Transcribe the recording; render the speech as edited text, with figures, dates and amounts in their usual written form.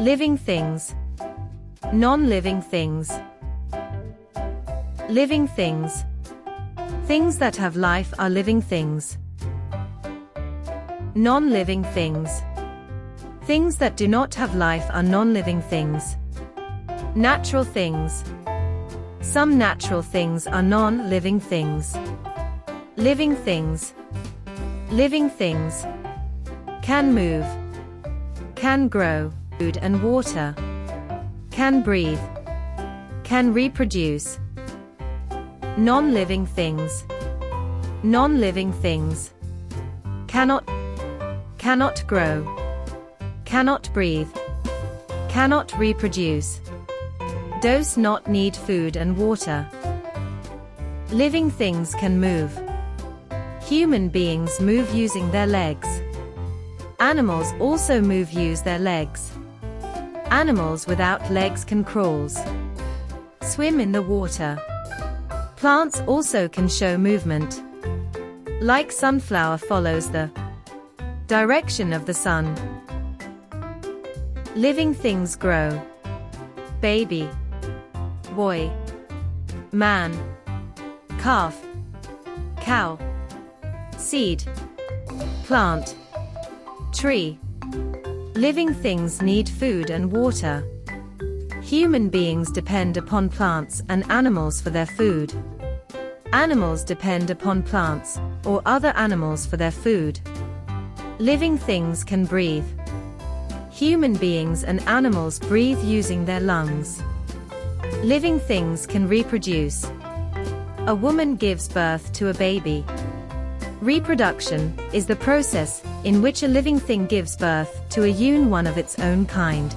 Living things. Non-living things. Living things. Things that have life are living things. Non-living things. Things that do not have life are non-living things. Natural things. Some natural things are non-living things. Living things. Living things. Can move. Can grow. Food and water. Can breathe. Can reproduce. Non-living things. Non-living things. Cannot grow. Cannot breathe. Cannot reproduce. Does not need food and water. Living things can move. Human beings move using their legs. Animals also move use their legs. Animals without legs can crawl. Swim in the water. Plants also can show movement. Like sunflower follows the direction of the sun. Living things grow. Baby. Boy. Man. Calf. Cow. Seed. Plant. Tree. Living things need food and water. Human beings depend upon plants and animals for their food. Animals depend upon plants or other animals for their food. Living things can breathe. Human beings and animals breathe using their lungs. Living things can reproduce. A woman gives birth to a baby. Reproduction is the process in which a living thing gives birth to a one of its own kind.